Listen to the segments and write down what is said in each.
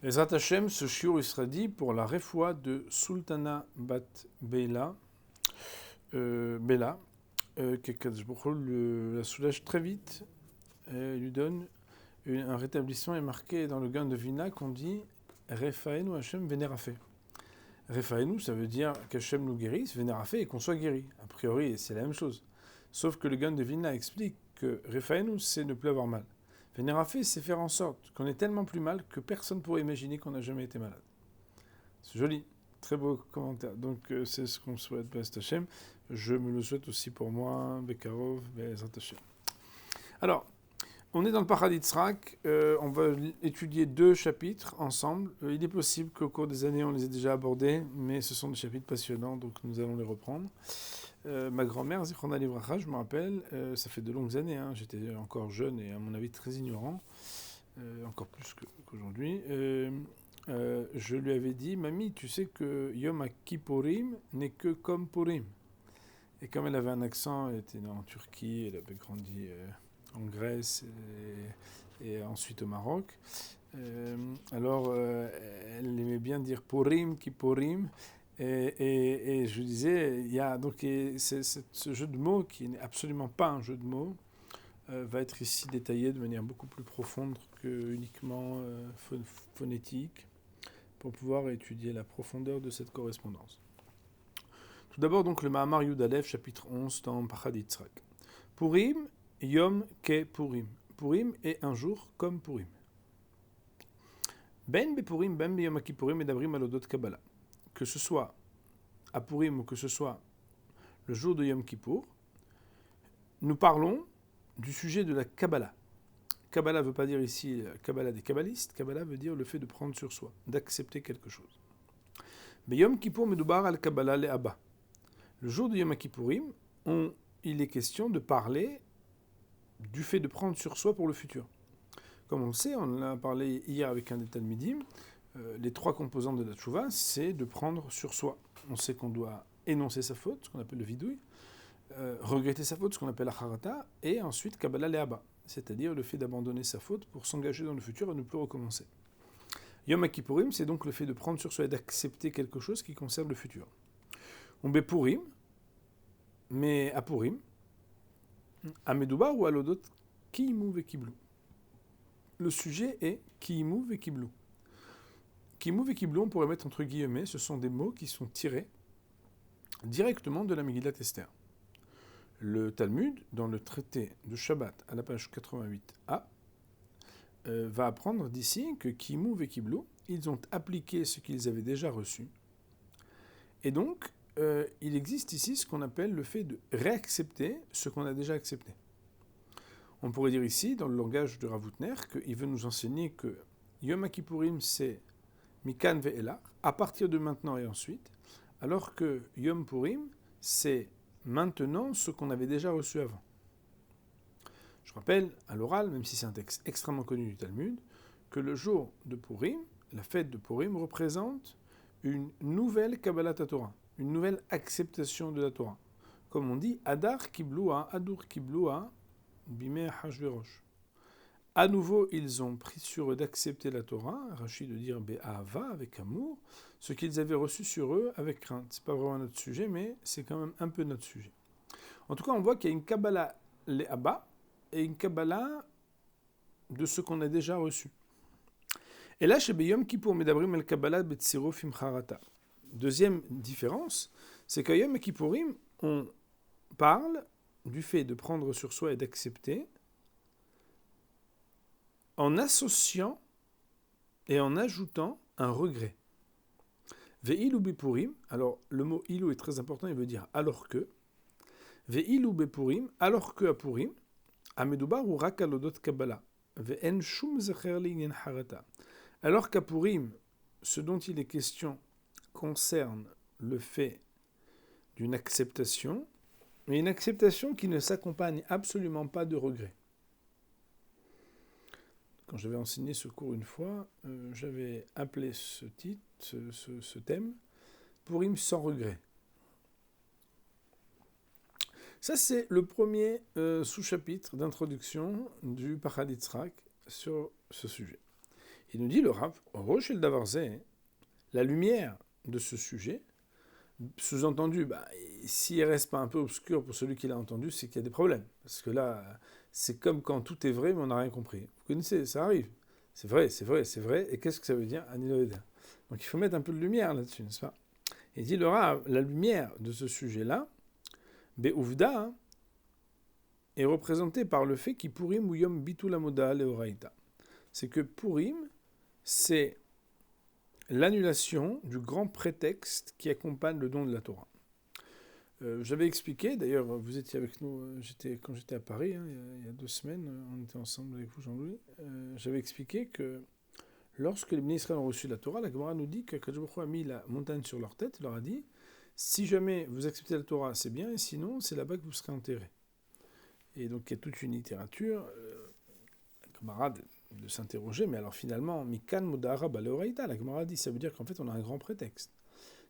Ezrat Hashem, ce shiur il sera dit pour la refoua de Sultana Bat Bela, que Kadosh Baruch Hu la soulage très vite, lui donne un rétablissement. Est marqué dans le gain de Vina qu'on dit Refaenu Hashem Vénérafé. Refaenu, ça veut dire qu'Hashem nous guérisse, Vénérafé, et qu'on soit guéri. A priori, c'est la même chose. Sauf que le gain de Vina explique que Refaenu, c'est ne plus avoir mal. Vénérafé, c'est faire en sorte qu'on ait tellement plus mal que personne ne pourrait imaginer qu'on n'a jamais été malade. C'est joli, très beau commentaire. Donc c'est ce qu'on souhaite, Bezrat Hashem. Je me le souhaite aussi pour moi, Bekarov, Bezrat Hashem. Alors, on est dans le Paradis Tzrak, on va étudier 2 chapitres ensemble. Il est possible qu'au cours des années, on les ait déjà abordés, mais ce sont des chapitres passionnants, donc nous allons les reprendre. Ma grand-mère, Zichronah Livracha, je me rappelle, ça fait de longues années, j'étais encore jeune et à mon avis très ignorant, encore plus qu'aujourd'hui. Je lui avais dit, mamie, tu sais que Yom Kippourim n'est que comme Purim. Et comme elle avait un accent, elle était née en Turquie, elle avait grandi en Grèce et ensuite au Maroc. Alors, elle aimait bien dire Purim, Kippourim. Et je disais, il y a donc ce jeu de mots qui n'est absolument pas un jeu de mots, va être ici détaillé de manière beaucoup plus profonde que uniquement phonétique, pour pouvoir étudier la profondeur de cette correspondance. Tout d'abord donc le Mahamar Yud Aleph, chapitre 11 dans Paradis Tzrak. Purim, Yom Ke Purim. Purim est un jour comme Purim. Ben Bepurim, Ben Yom Kippurim et Dabrim Alodot Kabbalah. Que ce soit à Purim ou que ce soit le jour de Yom Kippour, nous parlons du sujet de la Kabbalah. Kabbalah ne veut pas dire ici Kabbalah des kabbalistes, Kabbalah veut dire le fait de prendre sur soi, d'accepter quelque chose. Mais Yom Kippour medoubar al Kabbalah le Abba. Le jour de Yom Kippourim, il est question de parler du fait de prendre sur soi pour le futur. Comme on le sait, on en a parlé hier avec un des Talmidim, les 3 composantes de la tchouva, c'est de prendre sur soi. On sait qu'on doit énoncer sa faute, ce qu'on appelle le vidouille, regretter sa faute, ce qu'on appelle la charata, et ensuite Kabbalah le'aba, c'est-à-dire le fait d'abandonner sa faute pour s'engager dans le futur et ne plus recommencer. Yom Kippourim, c'est donc le fait de prendre sur soi et d'accepter quelque chose qui concerne le futur. On bet Purim, mais à Purim, à Medouba ou à Lodot, Kiimu vekiblu. Le sujet est Kiimu vekiblu. Kiimu vekiblu, on pourrait mettre entre guillemets, ce sont des mots qui sont tirés directement de la Megillat Esther. Le Talmud, dans le traité de Shabbat, à la page 88a, va apprendre d'ici que Kiimu vekiblu, ils ont appliqué ce qu'ils avaient déjà reçu. Et donc, il existe ici ce qu'on appelle le fait de réaccepter ce qu'on a déjà accepté. On pourrait dire ici, dans le langage de Rav Hutner, qu'il veut nous enseigner que Yom Kippourim, c'est Mikan ve'elach, à partir de maintenant et ensuite, alors que Yom Purim, c'est maintenant ce qu'on avait déjà reçu avant. Je rappelle à l'oral, même si c'est un texte extrêmement connu du Talmud, que le jour de Purim, la fête de Purim, représente une nouvelle Kabbalat Torah, une nouvelle acceptation de la Torah. Comme on dit, Adar Kibloua, Adur Kibloua, Bimeh Hashverosh. À nouveau, ils ont pris sur eux d'accepter la Torah, Rachid de dire Be'ahava, avec amour, ce qu'ils avaient reçu sur eux avec crainte. C'est pas vraiment notre sujet, mais c'est quand même un peu notre sujet. En tout cas, on voit qu'il y a une Kabbalah le'aba et une Kabbalah de ce qu'on a déjà reçu. Et là, chez Yom Kippour Medabrim el Kabbalah betziruf im charata. Deuxième différence, c'est qu'à Yom Kippourim, on parle du fait de prendre sur soi et d'accepter en associant et en ajoutant un regret. Ve'ilu bepurim, alors le mot ilu est très important, il veut dire alors que. Ve'ilu bepurim, alors que à Purim, amedubar ou rak alodot kabbalah. Ve'en shum zecher li harata. Alors qu'à Purim, ce dont il est question concerne le fait d'une acceptation, mais une acceptation qui ne s'accompagne absolument pas de regret. Quand j'avais enseigné ce cours une fois, j'avais appelé ce titre, ce thème, Purim sans regret. Ça, c'est le premier sous-chapitre d'introduction du Paradis Tzrak sur ce sujet. Il nous dit le Rav, Rosh el Davarze, la lumière de ce sujet, sous-entendu, s'il ne reste pas un peu obscur pour celui qui l'a entendu, c'est qu'il y a des problèmes. Parce que là, c'est comme quand tout est vrai, mais on n'a rien compris. Vous connaissez, ça arrive. C'est vrai, c'est vrai, c'est vrai. Et qu'est-ce que ça veut dire? Donc il faut mettre un peu de lumière là-dessus, n'est-ce pas? Il dit le Rav, la lumière de ce sujet-là, Be'uvda, est représentée par le fait qu'Ipurim ou Yom Bitul Amoda Leoraita. C'est que Purim, c'est l'annulation du grand prétexte qui accompagne le don de la Torah. J'avais expliqué, d'ailleurs, vous étiez avec nous, quand j'étais à Paris, il y a 2 semaines, on était ensemble avec vous, Jean-Louis, j'avais expliqué que lorsque les bénis Israël ont reçu la Torah, la Gemara nous dit qu'Akadosh Baruch Hu a mis la montagne sur leur tête, il leur a dit, si jamais vous acceptez la Torah, c'est bien, et sinon, c'est là-bas que vous serez enterrés. Et donc, il y a toute une littérature, la Gemara de s'interroger, mais alors finalement, Mikan Modahara Baleoraita, la Gemara dit, ça veut dire qu'en fait, on a un grand prétexte.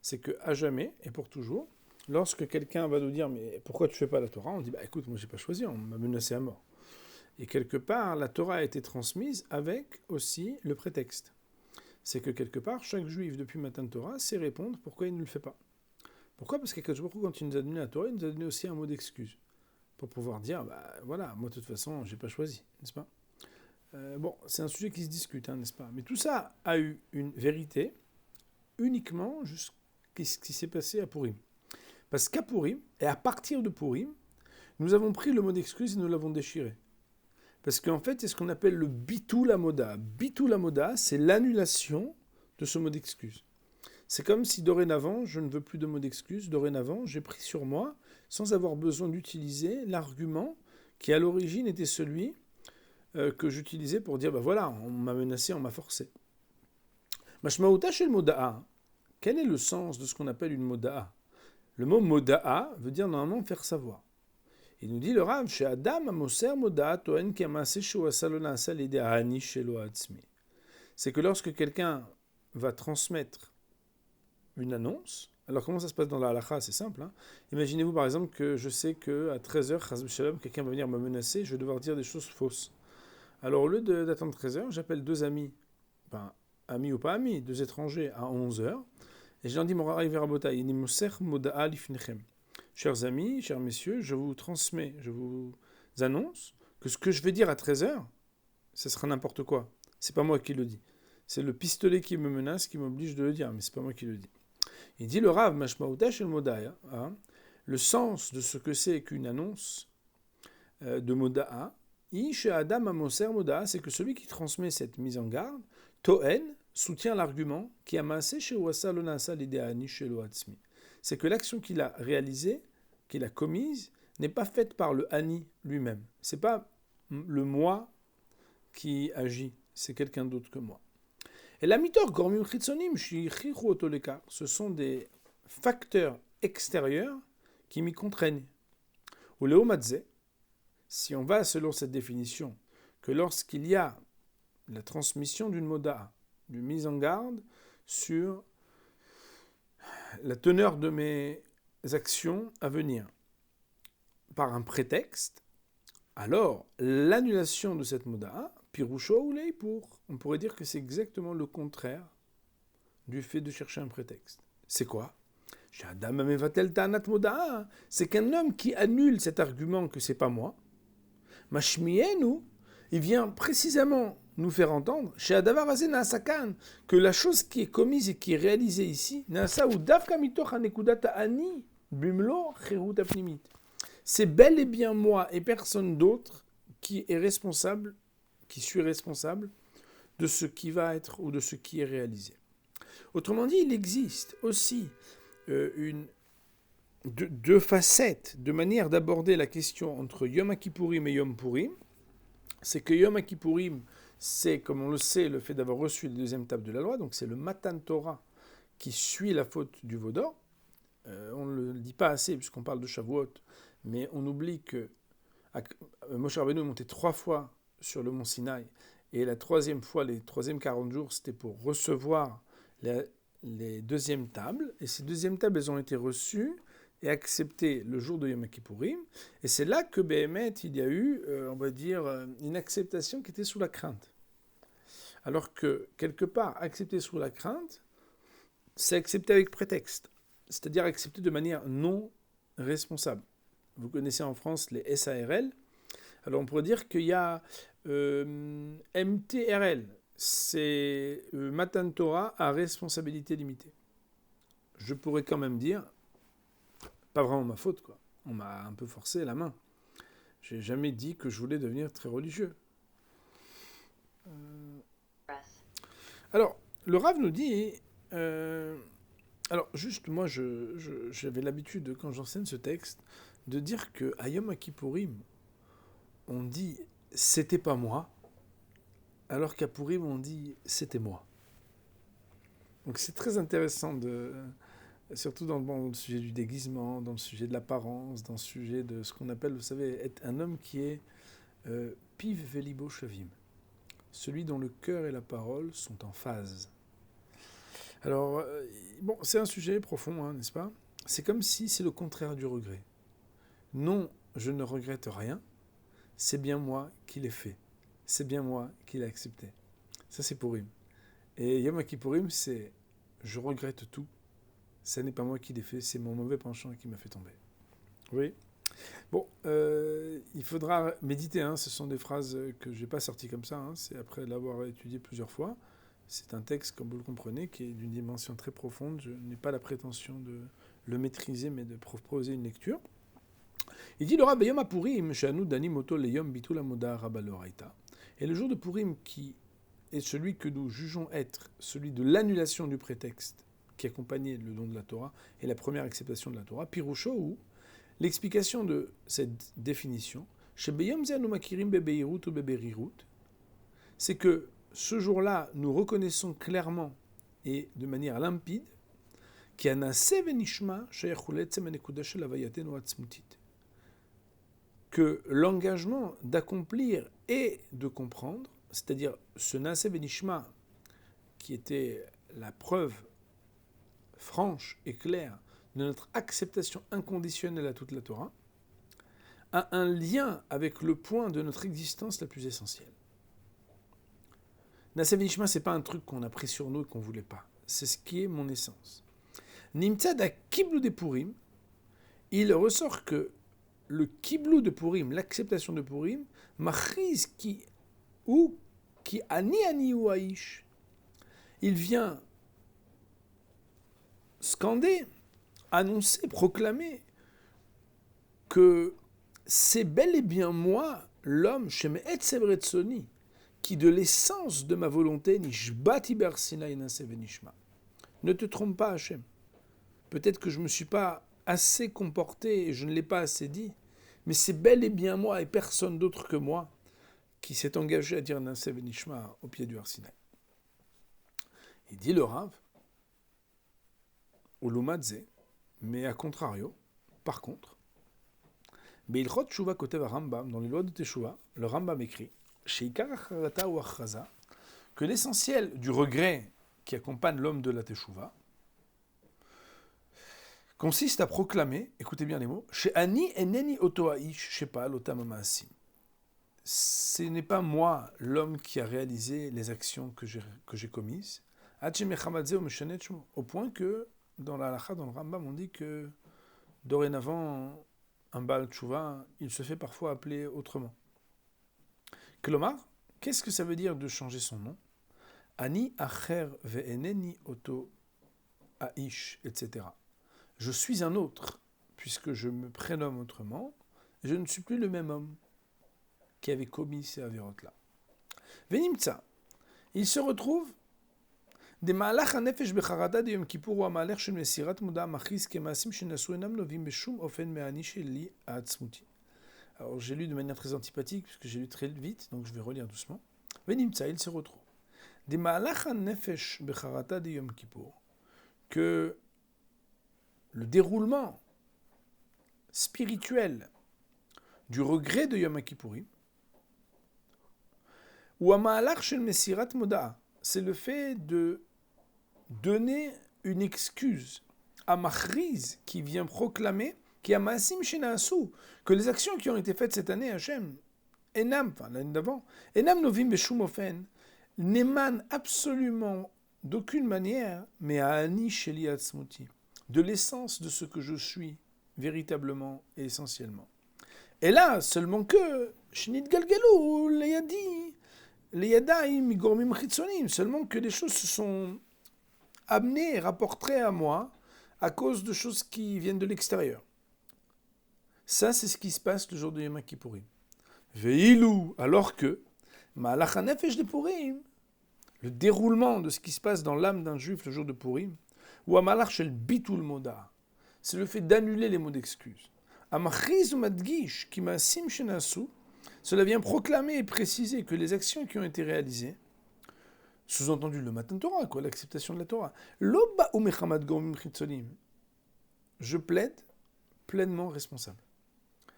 C'est qu'à jamais, et pour toujours, lorsque quelqu'un va nous dire, mais pourquoi tu ne fais pas la Torah? On dit, écoute, moi, je n'ai pas choisi, on m'a menacé à mort. Et quelque part, la Torah a été transmise avec aussi le prétexte. C'est que quelque part, chaque juif, depuis Matan Torah, sait répondre pourquoi il ne le fait pas. Pourquoi? Parce que quand il nous a donné la Torah, il nous a donné aussi un mot d'excuse. Pour pouvoir dire, voilà, moi de toute façon, je n'ai pas choisi, n'est-ce pas? C'est un sujet qui se discute, n'est-ce pas? Mais tout ça a eu une vérité uniquement jusqu'à ce qui s'est passé à Purim. Parce qu'à Purim, et à partir de Purim, nous avons pris le mot d'excuse et nous l'avons déchiré. Parce qu'en fait, c'est ce qu'on appelle le bitul amoda. Bitul amoda, c'est l'annulation de ce mot d'excuse. C'est comme si dorénavant, je ne veux plus de mot d'excuse. Dorénavant, j'ai pris sur moi, sans avoir besoin d'utiliser l'argument qui à l'origine était celui que j'utilisais pour dire, voilà, on m'a menacé, on m'a forcé. Mashmaouta shel moda'a. Quel est le sens de ce qu'on appelle une moda'a? Le mot moda'a veut dire normalement faire savoir. Il nous dit le Rav, chez Adam amoser moda'a toen kemase shoasalona salide ani shelo atzmi. C'est que lorsque quelqu'un va transmettre une annonce, alors comment ça se passe dans la halakha? C'est simple. Imaginez-vous par exemple que je sais qu'à 13h, quelqu'un va venir me menacer, je vais devoir dire des choses fausses. Alors au lieu d'attendre 13h, j'appelle 2 amis, amis ou pas amis, 2 étrangers à 11h, et je leur dis, chers amis, chers messieurs, je vous transmets, je vous annonce que ce que je vais dire à 13h, ce sera n'importe quoi. C'est pas moi qui le dis. C'est le pistolet qui me menace, qui m'oblige de le dire, mais c'est pas moi qui le dis. Il dit le Rav, Mashmaouta shel Moda'a, le sens de ce que c'est qu'une annonce de Moda'a, Ish Adam Amoser Moda'a, c'est que celui qui transmet cette mise en garde, Toen, soutient l'argument qui a massé chez Wassa Lonasa l'idéani chez Loatzmi. C'est que l'action qu'il a réalisée, qu'il a commise, n'est pas faite par le Ani lui-même. C'est pas le moi qui agit, c'est quelqu'un d'autre que moi. Et la mitor gormim chitzonim shichichu otoleka, ce sont des facteurs extérieurs qui m'y contraignent. Ou leomadze, si on va selon cette définition, que lorsqu'il y a la transmission d'une moda'a, d'une mise en garde sur la teneur de mes actions à venir par un prétexte, alors l'annulation de cette moda'a, pirusho ou leipour, on pourrait dire que c'est exactement le contraire du fait de chercher un prétexte. C'est quoi? C'est qu'un homme qui annule cet argument que c'est pas moi, mashmienu, il vient précisément nous faire entendre que la chose qui est commise et qui est réalisée ici, c'est bel et bien moi et personne d'autre qui est responsable, qui suis responsable de ce qui va être ou de ce qui est réalisé. Autrement dit, il existe aussi deux facettes, de manière d'aborder la question entre Yom Kippourim et Yom Purim. C'est que Yom Kippourim, c'est, comme on le sait, le fait d'avoir reçu la 2e table de la loi, donc c'est le Matan Torah qui suit la faute du veau d'or. On ne le dit pas assez puisqu'on parle de Shavuot, mais on oublie que Moshe Rabbeinu est monté 3 fois sur le mont Sinaï, et la 3e fois, les 3e 40 jours, c'était pour recevoir les 2e tables, et ces 2e tables, elles ont été reçues et acceptées le jour de Yom Kippourim, et c'est là que Béhémet, il y a eu, on va dire, une acceptation qui était sous la crainte. Alors que, quelque part, accepter sous la crainte, c'est accepter avec prétexte, c'est-à-dire accepter de manière non responsable. Vous connaissez en France les SARL, alors on pourrait dire qu'il y a MTRL, c'est Matan Torah à responsabilité limitée. Je pourrais quand même dire, pas vraiment ma faute, quoi. On m'a un peu forcé la main. J'ai jamais dit que je voulais devenir très religieux. Alors, le Rav nous dit... alors, juste, moi, j'avais l'habitude, quand j'enseigne ce texte, de dire que à Yom Kippourim, on dit « c'était pas moi », alors qu'à Pourim, on dit « c'était moi ». Donc, c'est très intéressant, surtout dans le sujet du déguisement, dans le sujet de l'apparence, dans le sujet de ce qu'on appelle, vous savez, être un homme qui est piv velibo shavim, celui dont le cœur et la parole sont en phase. Alors, bon, c'est un sujet profond, hein, n'est-ce pas ? C'est comme si c'est le contraire du regret. Non, je ne regrette rien, c'est bien moi qui l'ai fait. C'est bien moi qui l'ai accepté. Ça, c'est Purim. Et Yom Kippourim, c'est je regrette tout. Ce n'est pas moi qui l'ai fait, c'est mon mauvais penchant qui m'a fait tomber. Oui. Bon, il faudra méditer, hein, ce sont des phrases que je n'ai pas sorties comme ça, hein, c'est après l'avoir étudié plusieurs fois. C'est un texte, comme vous le comprenez, qui est d'une dimension très profonde. Je n'ai pas la prétention de le maîtriser, mais de proposer une lecture. Il dit le Rabbi Yom HaPurim, she'anu danim oto leyom bitul hamoda rabba l'oraita. Et le jour de Purim, qui est celui que nous jugeons être celui de l'annulation du prétexte qui accompagnait le don de la Torah et la première acceptation de la Torah, Pirusho, ou l'explication de cette définition, shebeyom ze anu makirim bebeirut ou beberirut, c'est que ce jour-là, nous reconnaissons clairement et de manière limpide que l'engagement d'accomplir et de comprendre, c'est-à-dire ce Naaseh Benishma, qui était la preuve franche et claire de notre acceptation inconditionnelle à toute la Torah, a un lien avec le point de notre existence la plus essentielle. Naaseh Benishma, ce n'est pas un truc qu'on a pris sur nous et qu'on ne voulait pas. C'est ce qui est mon essence. Nimtzad à Kiblou de Purim, il ressort que le Kiblou de Purim, l'acceptation de Purim, Machriz qui ani ou aish, il vient scander, annoncer, proclamer que c'est bel et bien moi, l'homme, Sheme'et Sebretsoni, qui de l'essence de ma volonté, Nishbati ber Sinai Naaseh Benishma. Ne te trompe pas, Hachem. Peut-être que je ne me suis pas assez comporté et je ne l'ai pas assez dit, mais c'est bel et bien moi et personne d'autre que moi qui s'est engagé à dire Naaseh Benishma au pied du Har Sinaï. Il dit le Rav, Ulumadze, mais à contrario, par contre, Beilchot Teshuva Kotev Rambam, dans les lois de Teshuva, le Rambam écrit que l'essentiel du regret qui accompagne l'homme de la Teshuva consiste à proclamer, écoutez bien les mots, She'ani eneni oto ha'ish shepa'al otam ha'ma'asim. Ce n'est pas moi l'homme qui a réalisé les actions que j'ai commises, au point que dans la halakha, dans le Rambam, on dit que dorénavant, un Baal Tshuva, il se fait parfois appeler autrement. Klomar, qu'est-ce que ça veut dire de changer son nom ? Ani acher ve'eneni oto ha'ish, etc. Je suis un autre, puisque je me prénomme autrement, et je ne suis plus le même homme qui avait commis ces avérotes-là. Venimtsa, il se retrouve des malach hanefesh becharada de Yom Kippur ou malach shel mesirat muda machis kemasim shenasu enam novim beshum ofen me'ani sheli ha'atzmuti. Alors j'ai lu de manière très antipathique, puisque j'ai lu très vite, donc je vais relire doucement. Venimtsa, il se retrouve des malach hanefesh becharada de Yom Kippur, que le déroulement spirituel du regret de Yom Kippourim, ou Ama'alach shel Mesirat Moda'a, c'est le fait de donner une excuse à Machriz qui vient proclamer qu'il y a Maasim Shena'asu, que les actions qui ont été faites cette année, Hachem, Enam, enfin l'année d'avant, Enam Novim Beshum Ofen, n'émane absolument d'aucune manière, mais à Ani Sheli Atzmuti, de l'essence de ce que je suis véritablement et essentiellement. Et là, seulement que, Shnit Galgalou, les Yadaim, Gormim Chitzonim, seulement que les choses se sont amenées, rapportées à moi, à cause de choses qui viennent de l'extérieur. Ça, c'est ce qui se passe le jour de Yom Kippourim. Veilou, alors que, Ma'alach HaNefesh de Purim, le déroulement de ce qui se passe dans l'âme d'un juif le jour de Purim, ou Amalach Shel Bitul Moda, c'est le fait d'annuler les mots d'excuse. Amachiz ou Madgish, qui Maasim Shenasu, cela vient proclamer et préciser que les actions qui ont été réalisées, sous-entendu le Matan Torah, quoi, l'acceptation de la Torah, Loba ou Mechamad Gormim Chitzonim, je plaide pleinement responsable.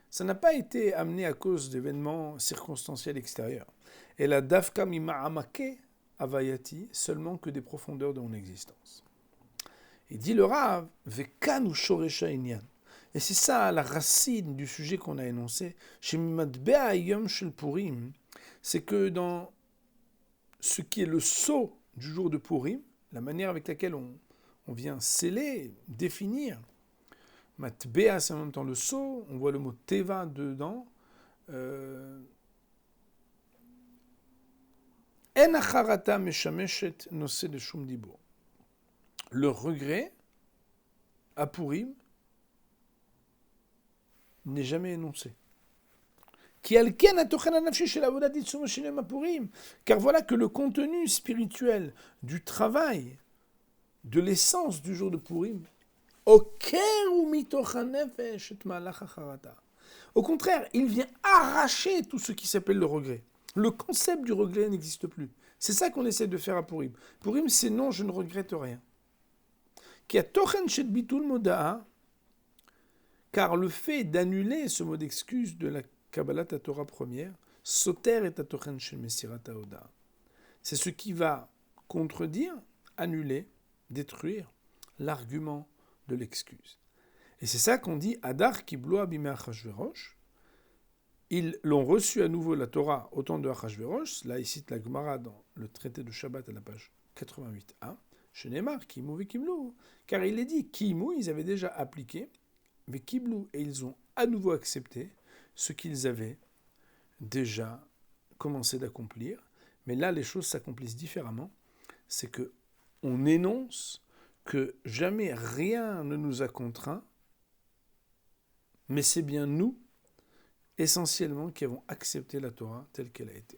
Ça n'a pas été amené à cause d'événements circonstanciels extérieurs. Et la Dafka Mima'amake Avayati, seulement que des profondeurs de mon existence. Et dit le Rav, Vekan ou Shoresha Inyan. Et c'est ça la racine du sujet qu'on a énoncé. Chez Matbea Yom Shel Purim, c'est que dans ce qui est le sceau du jour de Purim, la manière avec laquelle on vient sceller, définir, Matbea c'est en même temps le sceau, on voit le mot Teva dedans. En acharata meshameshet nosé de shum dibur. Le regret à Purim n'est jamais énoncé. Car voilà que le contenu spirituel du travail, de l'essence du jour de Purim, au contraire, il vient arracher tout ce qui s'appelle le regret. Le concept du regret n'existe plus. C'est ça qu'on essaie de faire à Purim. Purim, c'est non, je ne regrette rien. Car le fait d'annuler ce mot d'excuse de la Kabbalat Torah première, Soter et Atochen Shel Mesirat Haoda, c'est ce qui va contredire, annuler, détruire l'argument de l'excuse. Et c'est ça qu'on dit Adar Kiblo Abime Achashverosh. Ils l'ont reçu à nouveau la Torah au temps de Achashverosh. Là, il cite la Gemara dans le traité de Shabbat à la page 88a. Shenemar, Kimu Vekiblu. Car il est dit, Kimu, ils avaient déjà appliqué, Vekiblu, et ils ont à nouveau accepté ce qu'ils avaient déjà commencé d'accomplir. Mais là, les choses s'accomplissent différemment. C'est que on énonce que jamais rien ne nous a contraints, mais c'est bien nous, essentiellement, qui avons accepté la Torah telle qu'elle a été.